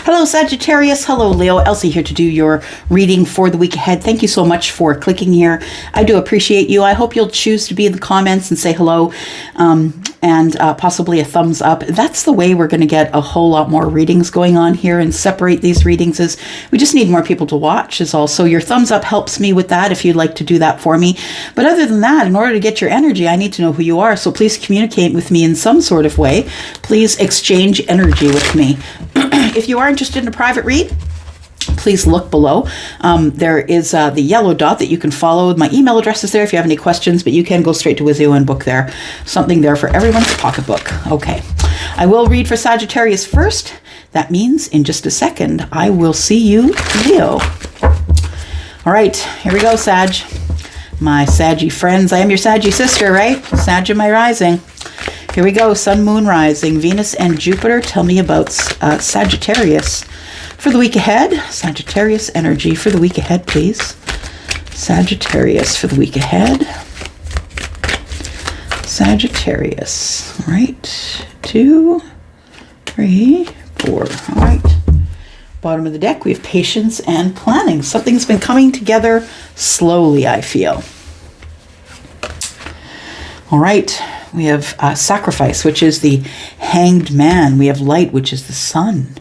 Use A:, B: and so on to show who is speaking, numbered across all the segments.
A: Hello, Sagittarius. Hello, Leo. Elsie here to do your reading for the week ahead. Thank you so much for clicking here. I do appreciate you. I hope you'll choose to be in the comments and say hello and possibly a thumbs up. That's the way we're going to get a whole lot more readings going on here and separate these readings. Is we just need more people to watch is all. So your thumbs up helps me with that if you'd like to do that for me. But other than that, in order to get your energy, I need to know who you are. So please communicate with me in some sort of way. Please exchange energy with me. If you are interested in a private read, please look below. There is the yellow dot that you can follow. My email address is there if you have any questions, but you can go straight to Wizio and book there. Something there for everyone's pocketbook. Okay. I will read for Sagittarius first. That means in just a second, I will see you, Leo. All right, here we go, Sag. My Saggy friends. I am your Saggy sister, right? Sag in my rising. Here we go. Sun, Moon, Rising, Venus, and Jupiter. Tell me about Sagittarius for the week ahead. Sagittarius energy for the week ahead, please. Sagittarius for the week ahead. Sagittarius. All right. 2, 3, 4. All right. Bottom of the deck, we have patience and planning. Something's been coming together slowly, I feel. All right. We have sacrifice, which is the hanged man. We have light, which is the sun.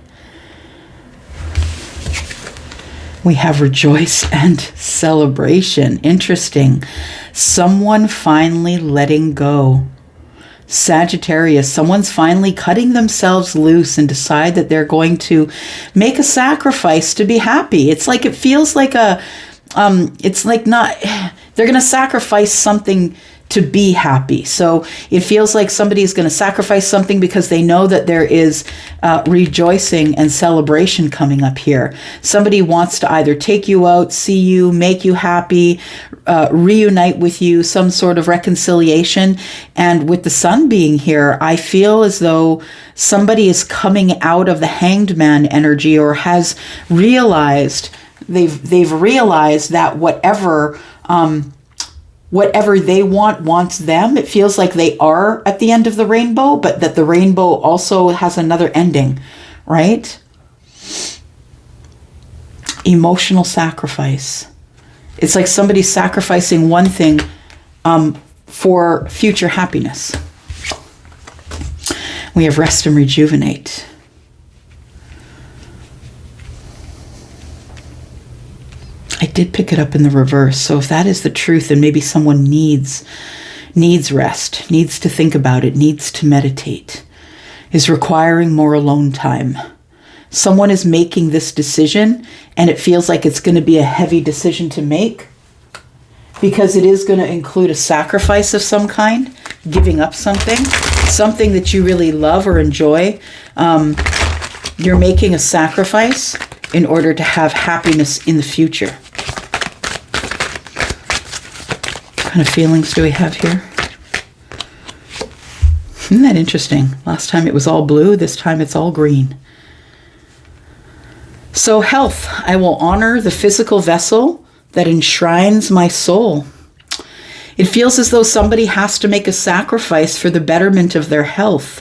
A: We have rejoice and celebration. Interesting. Someone finally letting go. Sagittarius, someone's finally cutting themselves loose and decide that they're going to make a sacrifice to be happy. It's like, it feels like it's like not, they're going to sacrifice something to be happy. So it feels like somebody's going to sacrifice something because they know that there is rejoicing and celebration coming up here. Somebody wants to either take you out, see you, make you happy, reunite with you, some sort of reconciliation. And with the sun being here, I feel as though somebody is coming out of the hanged man energy or has realized, they've realized that whatever they wants them. It feels like they are at the end of the rainbow, but that the rainbow also has another ending, right? Emotional sacrifice. It's like somebody's sacrificing one thing for future happiness. We have rest and rejuvenate. I did pick it up in the reverse. So if that is the truth, then maybe someone needs rest, needs to think about it, needs to meditate, is requiring more alone time. Someone is making this decision and it feels like it's going to be a heavy decision to make because it is going to include a sacrifice of some kind, giving up something that you really love or enjoy. You're making a sacrifice in order to have happiness in the future. What kind of feelings do we have here? Isn't that interesting? Last time it was all blue, this time it's all green. So health, I will honor the physical vessel that enshrines my soul. It feels as though somebody has to make a sacrifice for the betterment of their health.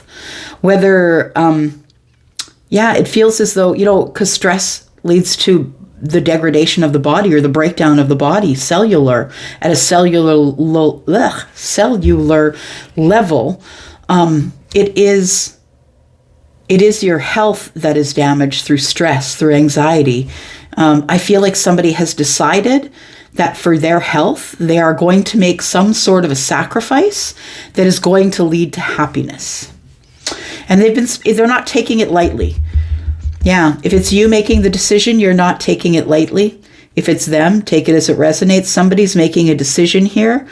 A: Whether, it feels as though, because stress leads to the degradation of the body or the breakdown of the body, at a cellular level. It is your health that is damaged through stress, through anxiety. I feel like somebody has decided that for their health, they are going to make some sort of a sacrifice that is going to lead to happiness. And they're not taking it lightly. Yeah, if it's you making the decision, you're not taking it lightly. If it's them, take it as it resonates. Somebody's making a decision here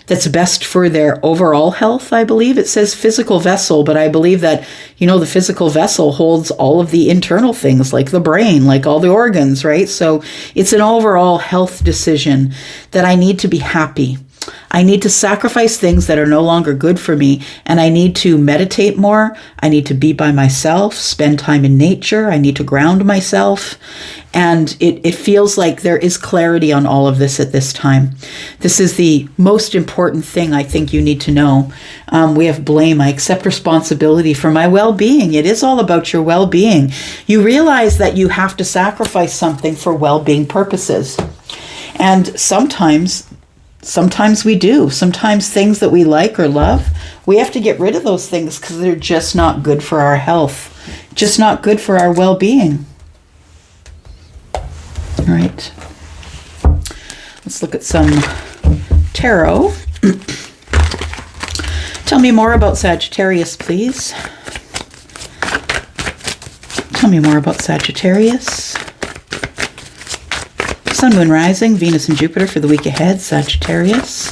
A: that's best for their overall health, I believe. It says physical vessel, but I believe that, the physical vessel holds all of the internal things like the brain, like all the organs, right? So it's an overall health decision that I need to be happy. I need to sacrifice things that are no longer good for me, and I need to meditate more. I need to be by myself, spend time in nature. I need to ground myself. And it feels like there is clarity on all of this at this time. This is the most important thing I think you need to know. We have blame. I accept responsibility for my well-being. It is all about your well-being. You realize that you have to sacrifice something for well-being purposes. And sometimes we do. Sometimes things that we like or love, we have to get rid of those things because they're just not good for our health, just not good for our well-being. All right. Let's look at some tarot. Tell me more about Sagittarius, please. Tell me more about Sagittarius. Sun, Moon, Rising, Venus and Jupiter for the week ahead, Sagittarius.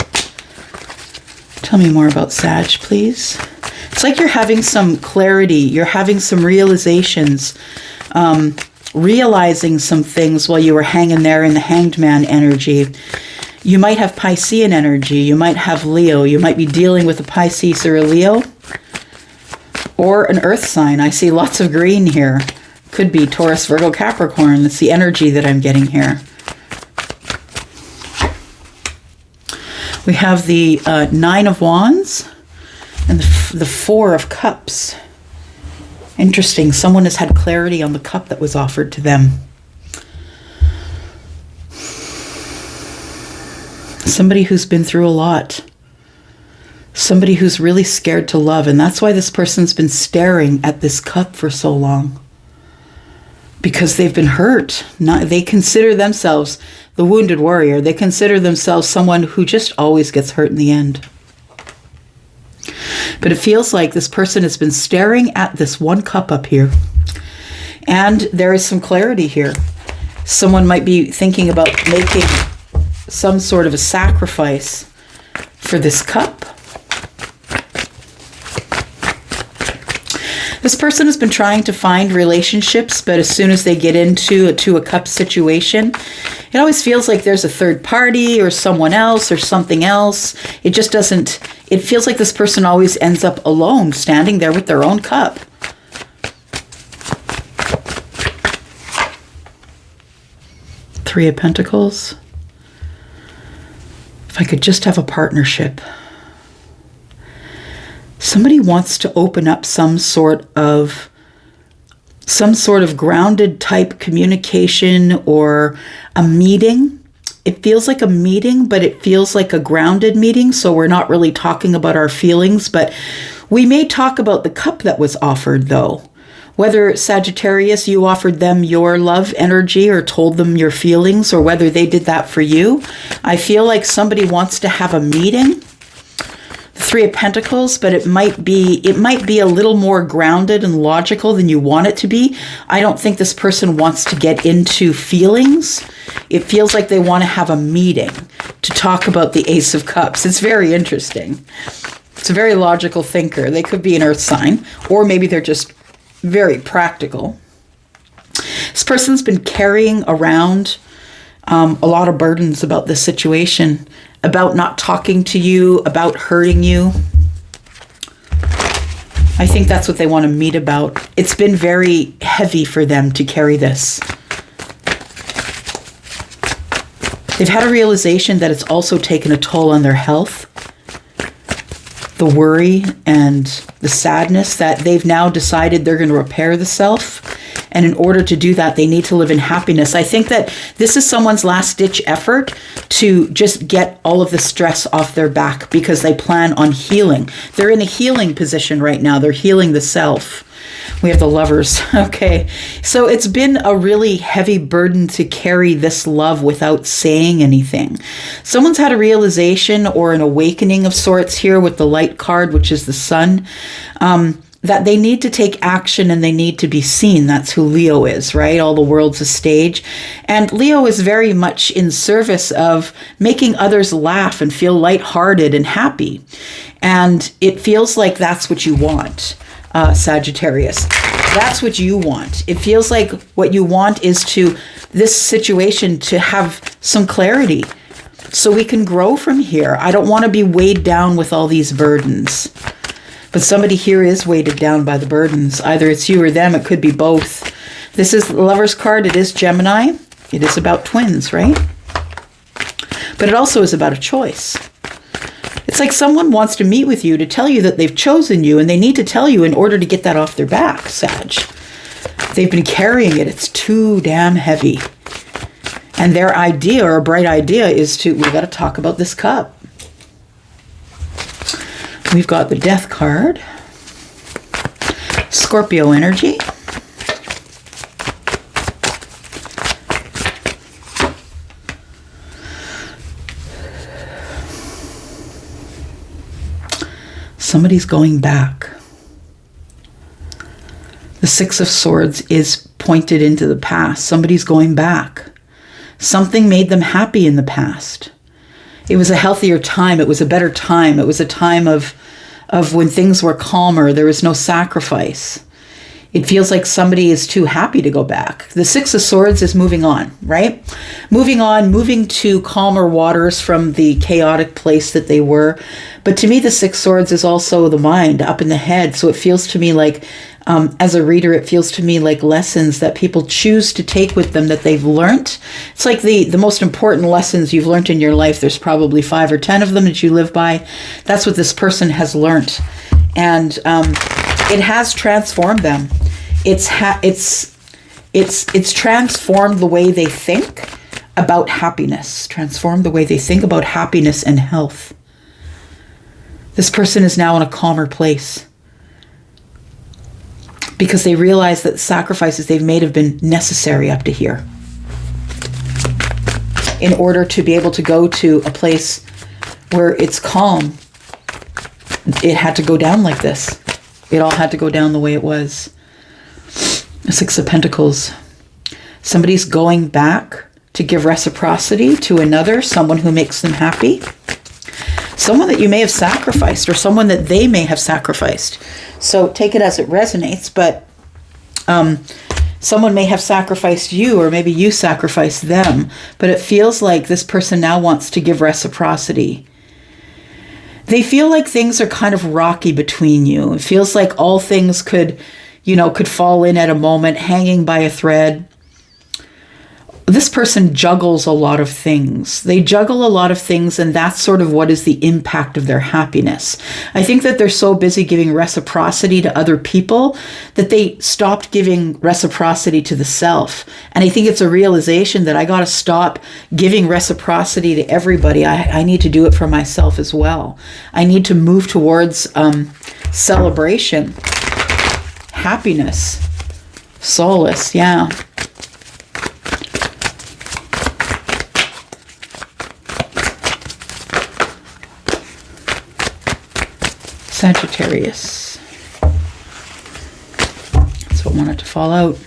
A: Tell me more about Sag, please. It's like you're having some clarity. You're having some realizations, realizing some things while you were hanging there in the Hanged Man energy. You might have Piscean energy. You might have Leo. You might be dealing with a Pisces or a Leo. Or an Earth sign. I see lots of green here. Could be Taurus, Virgo, Capricorn. That's the energy that I'm getting here. We have the Nine of Wands and the Four of Cups. Interesting. Someone has had clarity on the cup that was offered to them. Somebody who's been through a lot. Somebody who's really scared to love. And that's why this person's been staring at this cup for so long. Because they've been hurt. They consider themselves the wounded warrior. They consider themselves someone who just always gets hurt in the end. But it feels like this person has been staring at this one cup up here. And there is some clarity here. Someone might be thinking about making some sort of a sacrifice for this cup. This person has been trying to find relationships, but as soon as they get into a cup situation, it always feels like there's a third party or someone else or something else. It just doesn't, it feels like this person always ends up alone, standing there with their own cup. Three of Pentacles. If I could just have a partnership. Somebody wants to open up some sort of grounded type communication or a meeting. It feels like a meeting, but it feels like a grounded meeting. So we're not really talking about our feelings, but we may talk about the cup that was offered though. Whether Sagittarius, you offered them your love energy or told them your feelings, or whether they did that for you. I feel like somebody wants to have a meeting. Three of Pentacles, but it might be a little more grounded and logical than you want it to be. I don't think this person wants to get into feelings. It feels like they want to have a meeting to talk about the Ace of Cups. It's very interesting. It's a very logical thinker. They could be an earth sign, or maybe they're just very practical. This person's been carrying around a lot of burdens about this situation, about not talking to you, about hurting you. I think that's what they want to meet about. It's been very heavy for them to carry this. They've had a realization that it's also taken a toll on their health. The worry and the sadness that they've now decided they're going to repair the self. And in order to do that, they need to live in happiness. I think that this is someone's last-ditch effort to just get all of the stress off their back because they plan on healing. They're in a healing position right now. They're healing the self. We have the Lovers. Okay. So it's been a really heavy burden to carry this love without saying anything. Someone's had a realization or an awakening of sorts here with the Light card, which is the Sun. That they need to take action and they need to be seen. That's who Leo is, right? All the world's a stage. And Leo is very much in service of making others laugh and feel lighthearted and happy. And it feels like that's what you want, Sagittarius. That's what you want. It feels like what you want is this situation to have some clarity, so we can grow from here. I don't want to be weighed down with all these burdens. But somebody here is weighted down by the burdens. Either it's you or them. It could be both. This is the Lover's card. It is Gemini. It is about twins, right? But it also is about a choice. It's like someone wants to meet with you to tell you that they've chosen you, and they need to tell you in order to get that off their back, Sag. They've been carrying it. It's too damn heavy. And their idea, or a bright idea, is we got to talk about this cup. We've got the Death card, Scorpio energy, somebody's going back. The Six of Swords is pointed into the past. Somebody's going back. Something made them happy in the past. It was a healthier time. It was a better time. It was a time of when things were calmer. There was no sacrifice. It feels like somebody is too happy to go back. The Six of Swords is moving on, right? Moving on, moving to calmer waters from the chaotic place that they were. But to me, the Six of Swords is also the mind, up in the head. So it feels to me like, as a reader, it feels to me like lessons that people choose to take with them that they've learned. It's like the most important lessons you've learned in your life. There's probably 5 or 10 of them that you live by. That's what this person has learned. And it has transformed them. It's transformed the way they think about happiness, transformed the way they think about happiness and health. This person is now in a calmer place because they realize that the sacrifices they've made have been necessary up to here in order to be able to go to a place where it's calm. It had to go down like this. It all had to go down the way it was. The Six of Pentacles. Somebody's going back to give reciprocity to another, someone who makes them happy. Someone that you may have sacrificed, or someone that they may have sacrificed. So take it as it resonates, but someone may have sacrificed you, or maybe you sacrificed them. But it feels like this person now wants to give reciprocity. They feel like things are kind of rocky between you. It feels like all things could fall in at a moment, hanging by a thread. This person juggles a lot of things. They juggle a lot of things, and that's sort of what is the impact of their happiness. I think that they're so busy giving reciprocity to other people that they stopped giving reciprocity to the self. And I think it's a realization that I got to stop giving reciprocity to everybody. I need to do it for myself as well. I need to move towards celebration, happiness, solace, yeah. Sagittarius. That's what wanted to fall out.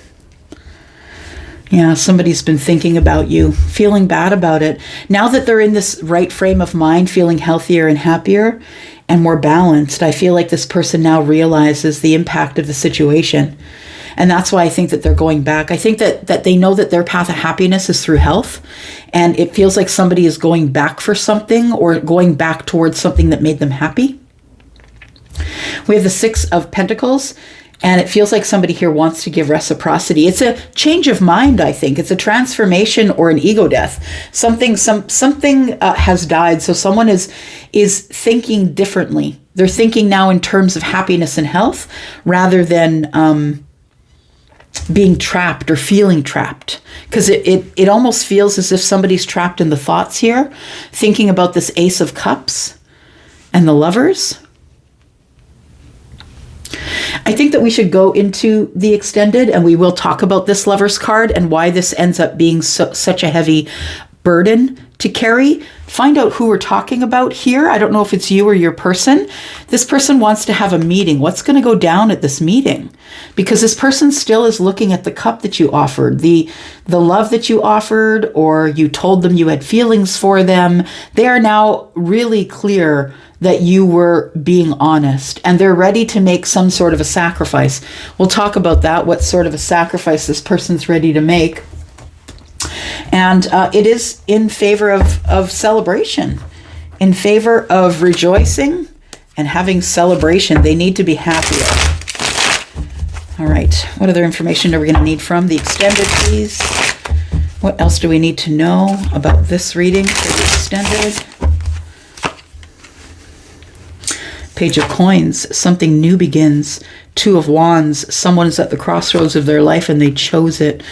A: Yeah, somebody's been thinking about you, feeling bad about it. Now that they're in this right frame of mind, feeling healthier and happier and more balanced, I feel like this person now realizes the impact of the situation. And that's why I think that they're going back. I think that they know that their path of happiness is through health. And it feels like somebody is going back for something, or going back towards something that made them happy. We have the Six of Pentacles, and it feels like somebody here wants to give reciprocity. It's a change of mind, I think. It's a transformation or an ego death. Something has died, so someone is thinking differently. They're thinking now in terms of happiness and health rather than being trapped or feeling trapped. Because it almost feels as if somebody's trapped in the thoughts here, thinking about this Ace of Cups and the Lovers. I think that we should go into the extended, and we will talk about this Lover's card and why this ends up being such a heavy burden to carry. Find out who we're talking about here. I don't know if it's you or your person. This person wants to have a meeting. What's going to go down at this meeting? Because this person still is looking at the cup that you offered, the love that you offered, or you told them you had feelings for them. They are now really clear that you were being honest, and they're ready to make some sort of a sacrifice. We'll talk about that, what sort of a sacrifice this person's ready to make. And it is in favor of celebration, in favor of rejoicing and having celebration. They need to be happier. All right, what other information are we going to need from the extended, please? What else do we need to know about this reading for the extended? Page of Coins, something new begins. Two of Wands, someone is at the crossroads of their life and they chose it.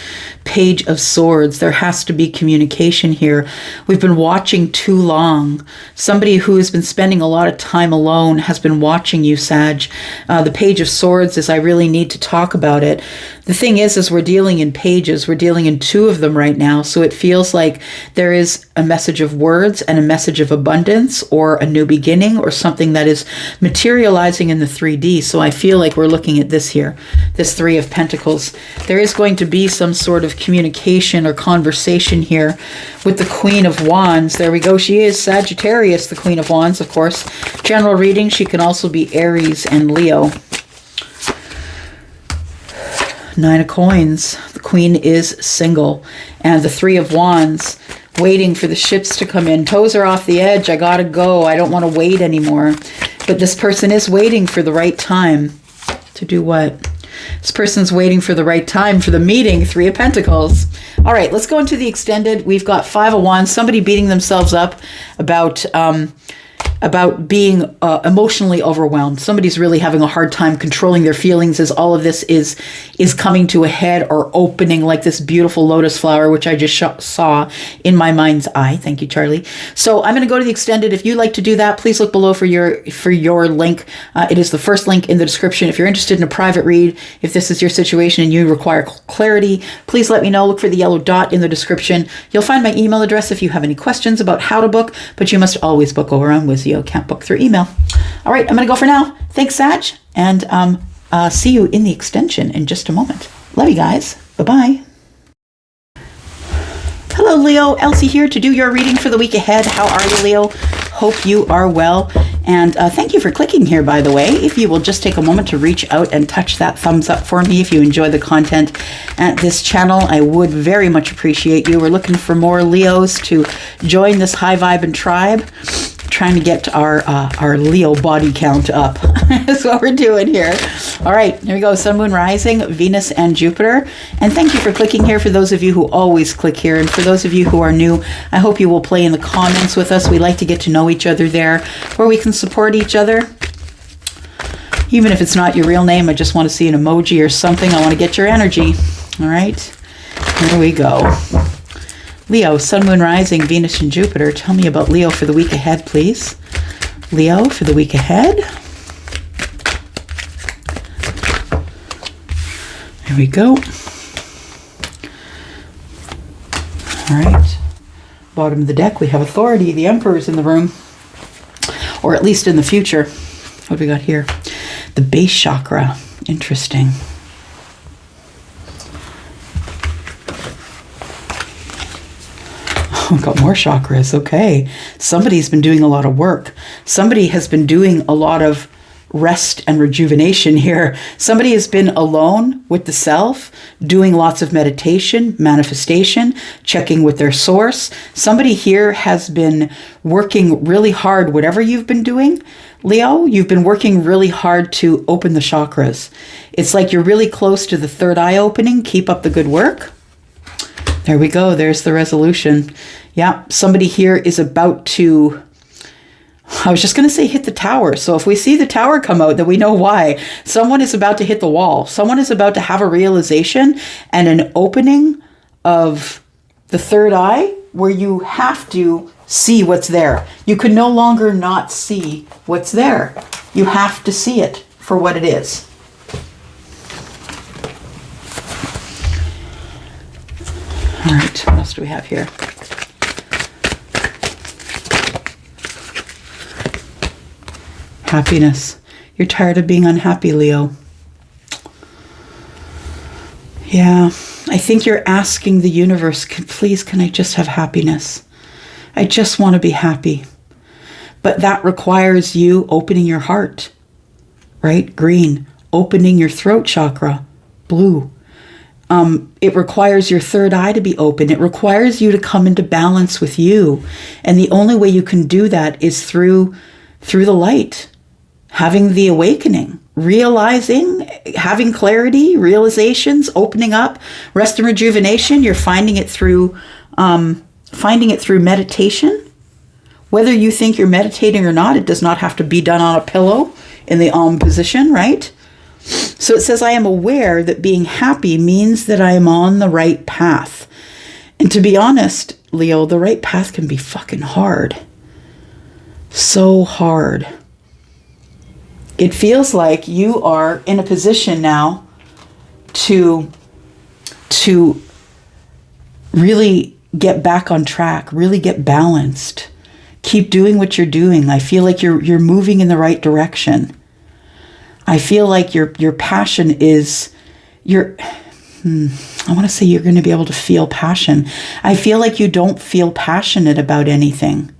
A: Page of Swords, there has to be communication here. We've been watching too long. Somebody who has been spending a lot of time alone has been watching you, Sag. The Page of Swords is I really need to talk about it. The thing is we're dealing in pages. We're dealing in two of them right now. So it feels like there is a message of words and a message of abundance or a new beginning or something that is materializing in the 3D. So I feel like we're looking at this here, this Three of Pentacles. There is going to be some sort of communication or conversation here with the Queen of Wands. There we go. She is Sagittarius, the Queen of Wands, of course. General reading, she can also be Aries and Leo. Nine of Coins. The Queen is single. And the Three of Wands, waiting for the ships to come in. Toes are off the edge. I gotta go. I don't want to wait anymore. But this person is waiting for the right time. To do what? This person's waiting for the right time for the meeting. Three of Pentacles. All right, let's go into the extended. We've got Five of Wands. Somebody beating themselves up about being emotionally overwhelmed. Somebody's really having a hard time controlling their feelings as all of this is coming to a head or opening, like this beautiful lotus flower, which I just saw in my mind's eye. Thank you, Charlie. So I'm going to go to the extended. If you'd like to do that, please look below for your link. It is the first link in the description. If you're interested in a private read, if this is your situation and you require clarity, please let me know. Look for the yellow dot in the description. You'll find my email address if you have any questions about how to book, but you must always book over on Wizio. Can't book through email. All right, I'm going to go for now. Thanks, Sag, and see you in the extension in just a moment. Love you guys. Bye-bye. Hello, Leo. Elsie here to do your reading for the week ahead. How are you, Leo? Hope you are well. And thank you for clicking here, by the way. If you will just take a moment to reach out and touch that thumbs up for me if you enjoy the content at this channel, I would very much appreciate you. We're looking for more Leos to join this high vibe and tribe. Trying to get our Leo body count up. That's what we're doing here. All right, here we go. Sun, Moon, Rising, Venus, and Jupiter. And thank you for clicking here. For those of you who always click here, and for those of you who are new, I hope you will play in the comments with us. We like to get to know each other there, where we can support each other. Even if it's not your real name, I just want to see an emoji or something. I want to get your energy. All right, here we go. Leo, Sun, Moon, Rising, Venus, and Jupiter. Tell me about Leo for the week ahead, please. Leo for the week ahead. There we go. All right. Bottom of the deck, we have authority. The Emperor's in the room. Or at least in the future. What do we got here? The base chakra. Interesting. Oh, got more chakras. Okay. Somebody's been doing a lot of work. Somebody has been doing a lot of rest and rejuvenation here. Somebody has been alone with the self, doing lots of meditation, manifestation, checking with their source. Somebody here has been working really hard. Whatever you've been doing, Leo, you've been working really hard to open the chakras. It's like you're really close to the third eye opening. Keep up the good work. There we go. There's the resolution. Yeah, somebody here is about to, I was just going to say hit the tower. So if we see the tower come out, then we know why. Someone is about to hit the wall. Someone is about to have a realization and an opening of the third eye where you have to see what's there. You can no longer not see what's there. You have to see it for what it is. All right, what else do we have here? Happiness. You're tired of being unhappy, Leo. Yeah, I think you're asking the universe, please, can I just have happiness? I just want to be happy. But that requires you opening your heart, right? Green. Opening your throat chakra, blue. It requires your third eye to be open. It requires you to come into balance with you. And the only way you can do that is through the light, having the awakening, realizing, having clarity, realizations, opening up, rest and rejuvenation. You're finding it through meditation. Whether you think you're meditating or not, it does not have to be done on a pillow in the Om position, right? So it says, I am aware that being happy means that I am on the right path. And to be honest, Leo, the right path can be fucking hard. So hard. It feels like you are in a position now to really get back on track, really get balanced. Keep doing what you're doing. I feel like you're moving in the right direction. I feel like your passion is I want to say you're going to be able to feel passion. I feel like you don't feel passionate about anything.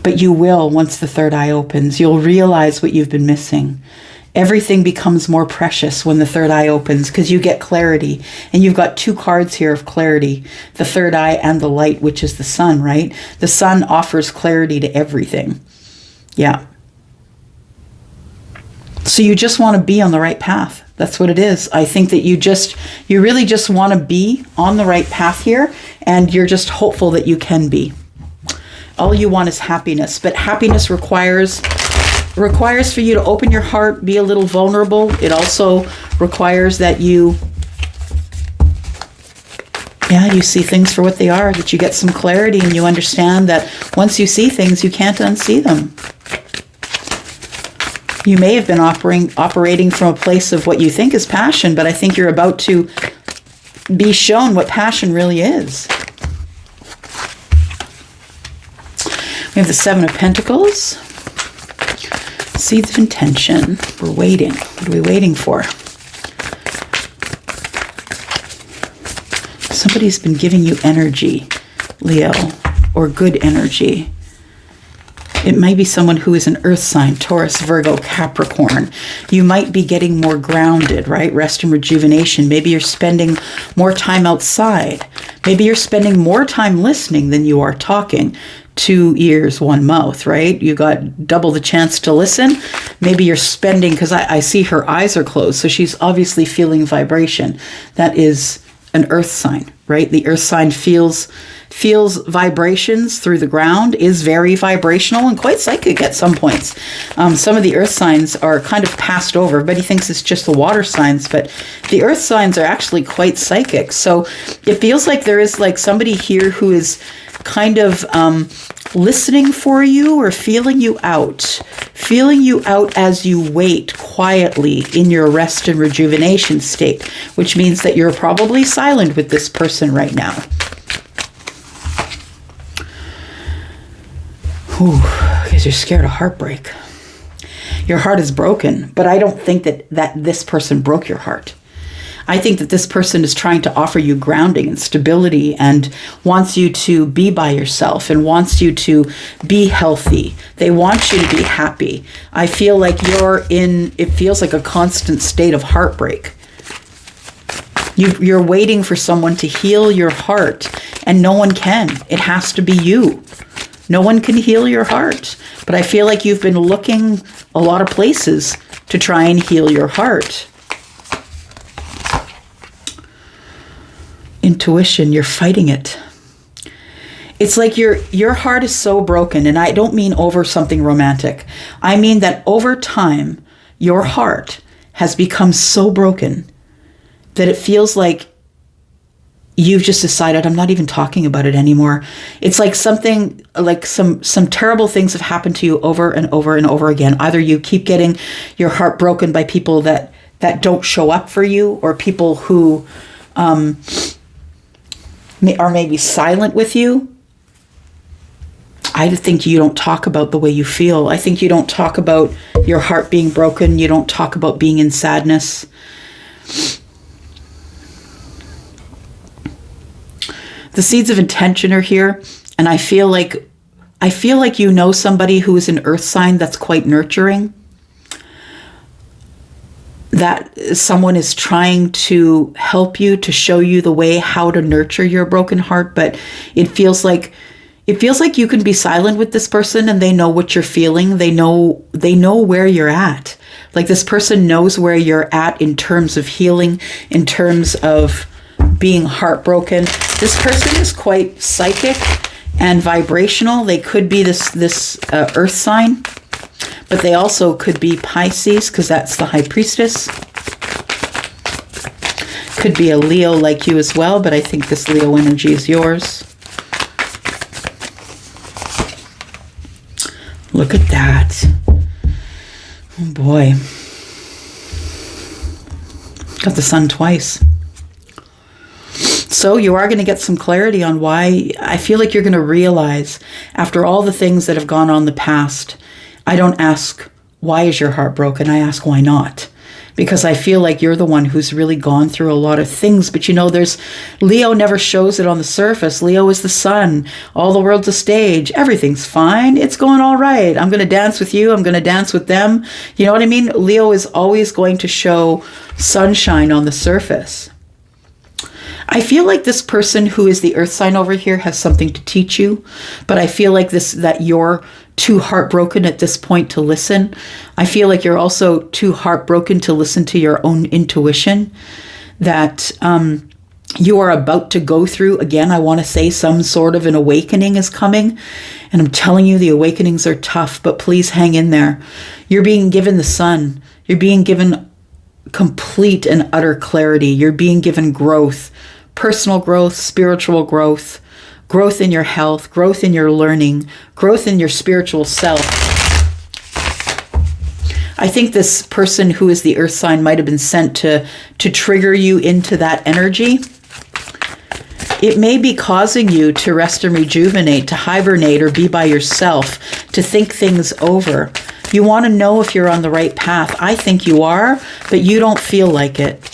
A: But you will once the third eye opens. You'll realize what you've been missing. Everything becomes more precious when the third eye opens because you get clarity. And you've got 2 cards here of clarity, the third eye and the light, which is the sun, right? The sun offers clarity to everything. Yeah. So you just want to be on the right path. That's what it is. I think that you really just want to be on the right path here, and you're just hopeful that you can be. All you want is happiness, but happiness requires for you to open your heart, be a little vulnerable. It also requires that you see things for what they are, that you get some clarity and you understand that once you see things, you can't unsee them. You may have been operating from a place of what you think is passion, but I think you're about to be shown what passion really is. We have the 7 of Pentacles. Seeds of intention. We're waiting. What are we waiting for? Somebody's been giving you energy, Leo, or good energy. It might be someone who is an earth sign, Taurus, Virgo, Capricorn. You might be getting more grounded, right? Rest and rejuvenation. Maybe you're spending more time outside. Maybe you're spending more time listening than you are talking. 2 ears, 1 mouth, right? You got double the chance to listen. Maybe you're spending, because I see her eyes are closed, so she's obviously feeling vibration. That is an earth sign, right? The earth sign feels vibrations through the ground, is very vibrational and quite psychic at some points. Some of the earth signs are kind of passed over. Everybody thinks it's just the water signs, but the earth signs are actually quite psychic. So it feels like there is like somebody here who is kind of listening for you or feeling you out as you wait quietly in your rest and rejuvenation state, which means that you're probably silent with this person right now. Because you're scared of heartbreak. Your heart is broken, but I don't think that this person broke your heart. I think that this person is trying to offer you grounding and stability and wants you to be by yourself and wants you to be healthy. They want you to be happy. I feel like it feels like a constant state of heartbreak. You're waiting for someone to heal your heart, and no one can. It has to be you. No one can heal your heart. But I feel like you've been looking a lot of places to try and heal your heart. Intuition, you're fighting it. It's like your heart is so broken, and I don't mean over something romantic. I mean that over time, your heart has become so broken that it feels like you've just decided, I'm not even talking about it anymore. It's like something, like some terrible things have happened to you over and over and over again. Either you keep getting your heart broken by people that don't show up for you, or people who are maybe silent with you. I think you don't talk about the way you feel. I think you don't talk about your heart being broken. You don't talk about being in sadness. The seeds of intention are here, and I feel like you know somebody who is an earth sign that's quite nurturing. that someone is trying to help you, to show you the way how to nurture your broken heart, but it feels like you can be silent with this person and they know what you're feeling. They know where you're at. Like this person knows where you're at in terms of healing, in terms of being heartbroken. This person is quite psychic and vibrational. They could be this earth sign, but they also could be Pisces, because that's the high priestess. Could be a Leo like you as well, but I think this Leo energy is yours. Look at that. Oh boy. Got the sun twice. So you are going to get some clarity on why. I feel like you're going to realize, after all the things that have gone on in the past, I don't ask, why is your heart broken? I ask, why not? Because I feel like you're the one who's really gone through a lot of things. But Leo never shows it on the surface. Leo is the sun. All the world's a stage. Everything's fine. It's going all right. I'm going to dance with you. I'm going to dance with them. You know what I mean? Leo is always going to show sunshine on the surface. I feel like this person who is the earth sign over here has something to teach you, but I feel like that you're too heartbroken at this point to listen. I feel like you're also too heartbroken to listen to your own intuition, that you are about to go through, again, I want to say some sort of an awakening is coming. And I'm telling you, the awakenings are tough, but please hang in there. You're being given the sun. You're being given complete and utter clarity. You're being given growth, personal growth, spiritual growth, growth in your health, growth in your learning, growth in your spiritual self. I think this person who is the earth sign might have been sent to trigger you into that energy. It may be causing you to rest and rejuvenate, to hibernate or be by yourself, to think things over. You want to know if you're on the right path. I think you are, but you don't feel like it.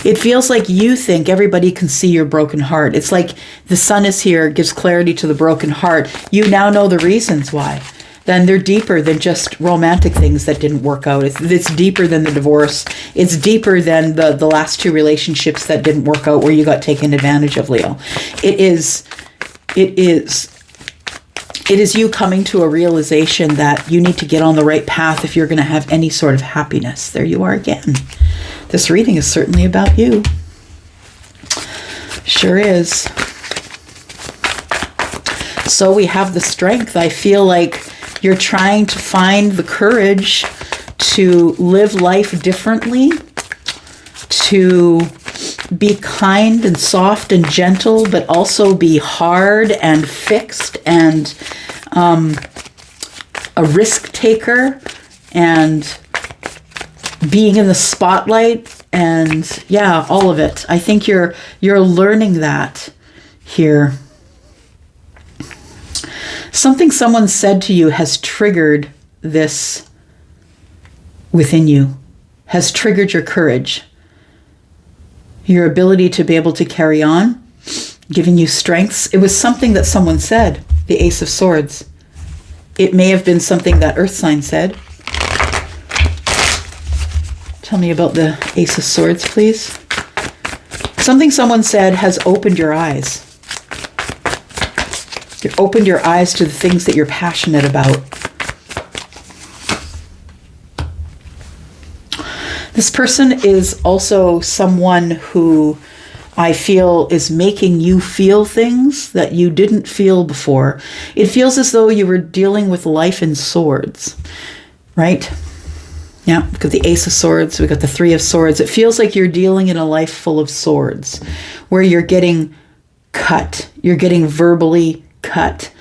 A: It feels like you think everybody can see your broken heart. It's like the sun is here, gives clarity to the broken heart. You now know the reasons why. Then they're deeper than just romantic things that didn't work out. It's deeper than the divorce. It's deeper than the last two relationships that didn't work out where you got taken advantage of, Leo. It is you coming to a realization that you need to get on the right path if you're going to have any sort of happiness. There you are again. This reading is certainly about you. Sure is. So we have the strength. I feel like you're trying to find the courage to live life differently, to be kind and soft and gentle, but also be hard and fixed and a risk taker and being in the spotlight, and yeah, all of it. I think you're learning that here. Something someone said to you has triggered this within you, has triggered your courage, your ability to be able to carry on, giving you strengths. It was something that someone said, the Ace of Swords. It may have been something that Earth sign said. Tell me about the Ace of Swords, please. Something someone said has opened your eyes. You've opened your eyes to the things that you're passionate about. This person is also someone who I feel is making you feel things that you didn't feel before. It feels as though you were dealing with life in swords, right? Yeah, we've got the Ace of Swords, we've got the Three of Swords. It feels like you're dealing in a life full of swords, where you're getting cut, you're getting verbally cut.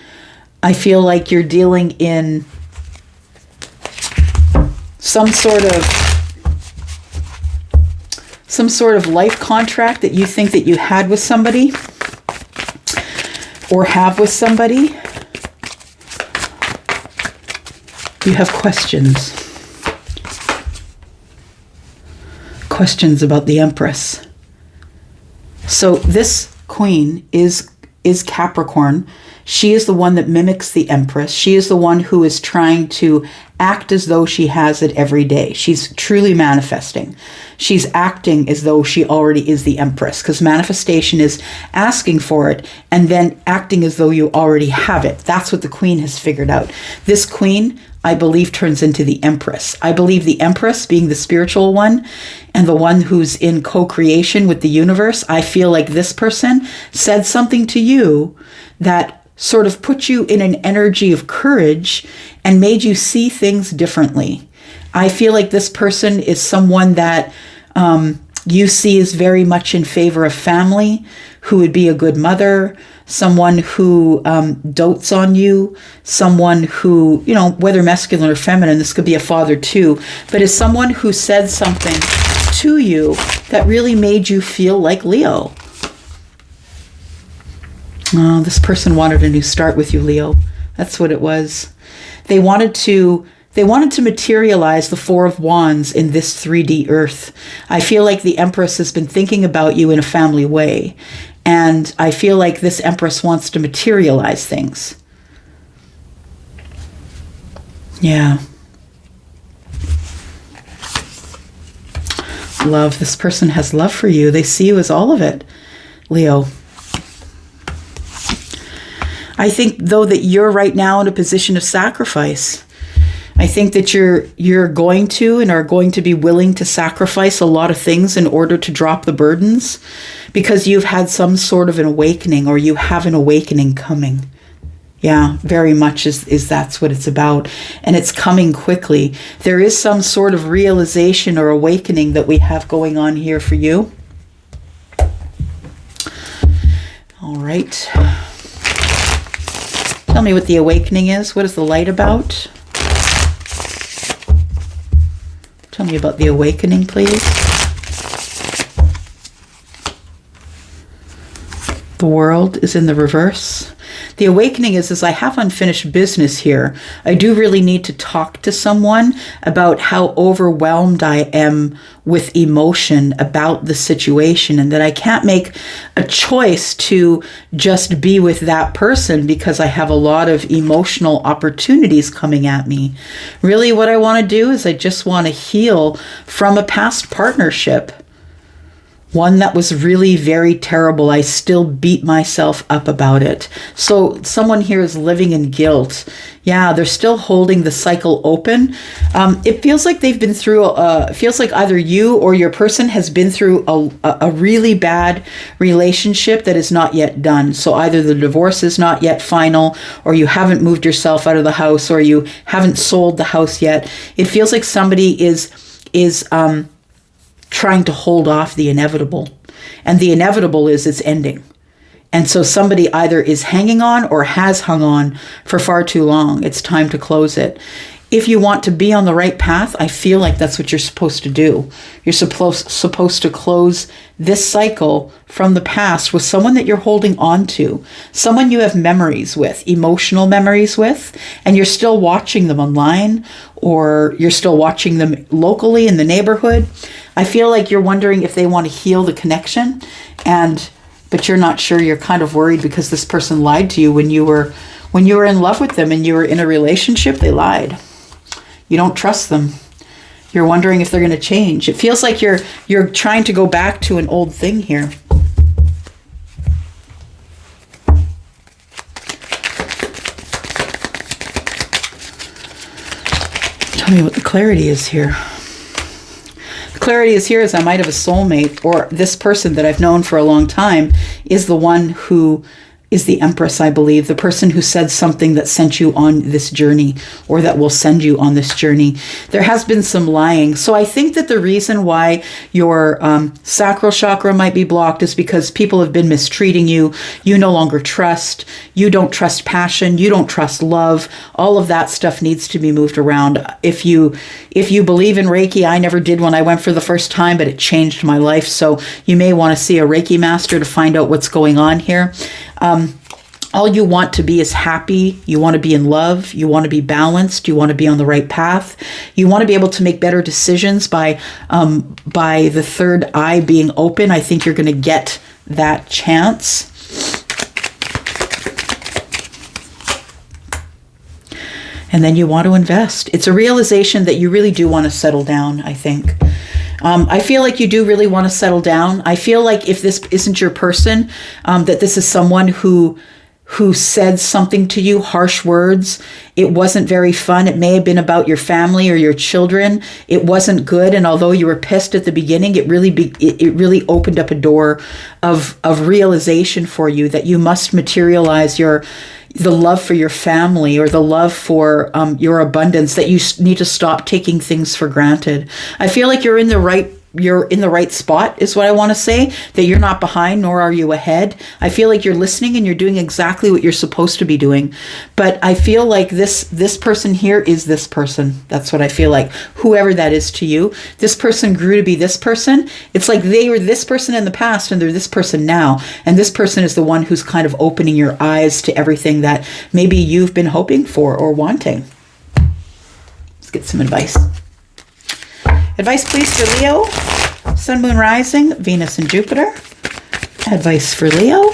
A: I feel like you're dealing in some sort of life contract that you think that you had with somebody or have with somebody. You have questions. Questions about the Empress. So this queen is is Capricorn. She is the one that mimics the Empress. She is the one who is trying to act as though she has it every day. She's truly manifesting. She's acting as though she already is the Empress, because manifestation is asking for it and then acting as though you already have it. That's what the Queen has figured out. This Queen, I believe, turns into the Empress. I believe the Empress being the spiritual one and the one who's in co-creation with the universe. I feel like this person said something to you that sort of put you in an energy of courage and made you see things differently. I feel like this person is someone that you see is very much in favor of family, who would be a good mother, someone who dotes on you, someone who, you know, whether masculine or feminine, this could be a father too, but is someone who said something to you that really made you feel like Leo. Oh, this person wanted a new start with you, Leo. That's what it was. They wanted to materialize the Four of Wands in this 3D earth. I feel like the Empress has been thinking about you in a family way. And I feel like this Empress wants to materialize things. Yeah. Love. This person has love for you. They see you as all of it, Leo. I think, though, that you're right now in a position of sacrifice. I think that you're going to and are going to be willing to sacrifice a lot of things in order to drop the burdens, because you've had some sort of an awakening, or you have an awakening coming. Yeah, very much is that's what it's about. And it's coming quickly. There is some sort of realization or awakening that we have going on here for you. All right. Tell me what the awakening is. What is the light about? Tell me about the awakening, please. The World is in the reverse. The awakening is I have unfinished business here. I do really need to talk to someone about how overwhelmed I am with emotion about the situation, and that I can't make a choice to just be with that person because I have a lot of emotional opportunities coming at me. Really, what I want to do is I just want to heal from a past partnership. One that was really very terrible. I still beat myself up about it. So someone here is living in guilt. Yeah, they're still holding the cycle open. It feels like they've been through, it feels like either you or your person has been through a really bad relationship that is not yet done. So either the divorce is not yet final, or you haven't moved yourself out of the house, or you haven't sold the house yet. It feels like somebody is trying to hold off the inevitable. And the inevitable is it's ending. And so somebody either is hanging on or has hung on for far too long. It's time to close it. If you want to be on the right path, I feel like that's what you're supposed to do. You're supposed to close this cycle from the past with someone that you're holding on to, someone you have memories with, emotional memories with, and you're still watching them online, or you're still watching them locally in the neighborhood. I feel like you're wondering if they want to heal the connection, but you're not sure. You're kind of worried because this person lied to you when you were in love with them and you were in a relationship. They lied. You don't trust them. You're wondering if they're going to change. It feels like you're trying to go back to an old thing here. Tell me what the clarity is here. The clarity is here is I might have a soulmate, or this person that I've known for a long time is the one who is the Empress, I believe, the person who said something that sent you on this journey, or that will send you on this journey. There has been some lying. So I think that the reason why your sacral chakra might be blocked is because people have been mistreating you. You no longer trust. You don't trust passion. You don't trust love. All of that stuff needs to be moved around. If you believe in Reiki, I never did when I went for the first time, but it changed my life. So you may want to see a Reiki master to find out what's going on here. All you want to be is happy. You want to be in love. You want to be balanced. You want to be on the right path. You want to be able to make better decisions by the third eye being open. I think you're going to get that chance. and then you want to invest. It's a realization that you really do want to settle down, I think. I feel like you do really want to settle down. I feel like if this isn't your person, that this is someone who said something to you, harsh words. It wasn't very fun. It may have been about your family or your children. It wasn't good. And although you were pissed at the beginning, it really opened up a door of realization for you that you must materialize the love for your family or the love for your abundance, that you need to stop taking things for granted. I feel like you're in the right spot is what I want to say, that you're not behind nor are you ahead. I feel like you're listening and you're doing exactly what you're supposed to be doing. But I feel like this person here is this person. That's what I feel like. Whoever that is to you, this person grew to be this person. It's like they were this person in the past and they're this person now. And this person is the one who's kind of opening your eyes to everything that maybe you've been hoping for or wanting. Let's get some advice. Advice, please, for Leo. Sun, Moon, Rising, Venus, and Jupiter. Advice for Leo.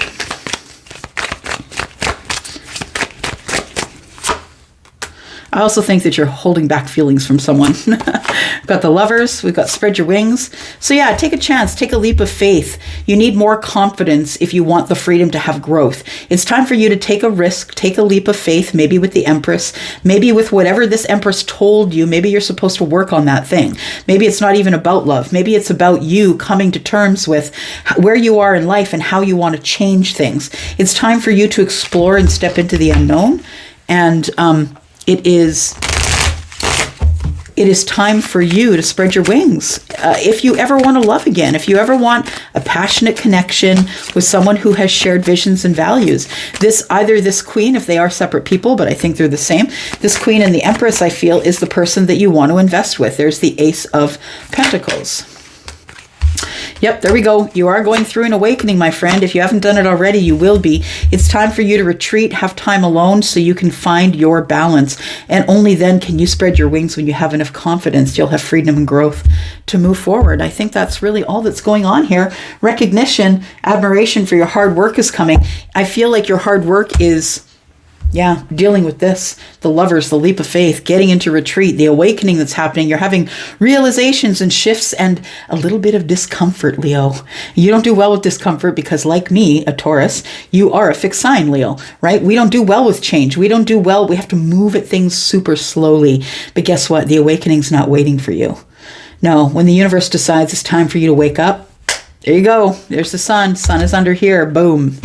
A: I also think that you're holding back feelings from someone. We've got the Lovers. We've got Spread Your Wings. So yeah, take a chance. Take a leap of faith. You need more confidence if you want the freedom to have growth. It's time for you to take a risk, take a leap of faith, maybe with the Empress, maybe with whatever this Empress told you. Maybe you're supposed to work on that thing. Maybe it's not even about love. Maybe it's about you coming to terms with where you are in life and how you want to change things. It's time for you to explore and step into the unknown. And it is time for you to spread your wings. If you ever want to love again, if you ever want a passionate connection with someone who has shared visions and values, either this Queen, if they are separate people, but I think they're the same, this Queen and the Empress, I feel, is the person that you want to invest with. There's the Ace of Pentacles. Yep, there we go. You are going through an awakening, my friend. If you haven't done it already, you will be. It's time for you to retreat, have time alone so you can find your balance. And only then can you spread your wings. When you have enough confidence, you'll have freedom and growth to move forward. I think that's really all that's going on here. Recognition, admiration for your hard work is coming. I feel like your hard work is dealing with this, the Lovers, the leap of faith, getting into retreat, the awakening that's happening. You're having realizations and shifts and a little bit of discomfort, Leo. You don't do well with discomfort because, like me, a Taurus, you are a fixed sign, Leo, right? We don't do well with change. We don't do well. We have to move at things super slowly. But guess what? The awakening's not waiting for you. No, when the universe decides it's time for you to wake up, there you go. There's the sun. Sun is under here. Boom.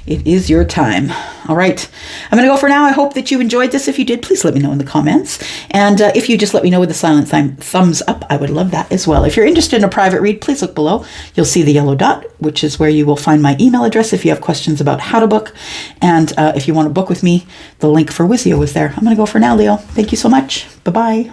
A: It is your time. All right. I'm going to go for now. I hope that you enjoyed this. If you did, please let me know in the comments. And if you just let me know with a silent thumbs up, I would love that as well. If you're interested in a private read, please look below. You'll see the yellow dot, which is where you will find my email address if you have questions about how to book. And if you want to book with me, the link for Wizio is there. I'm going to go for now, Leo. Thank you so much. Bye-bye.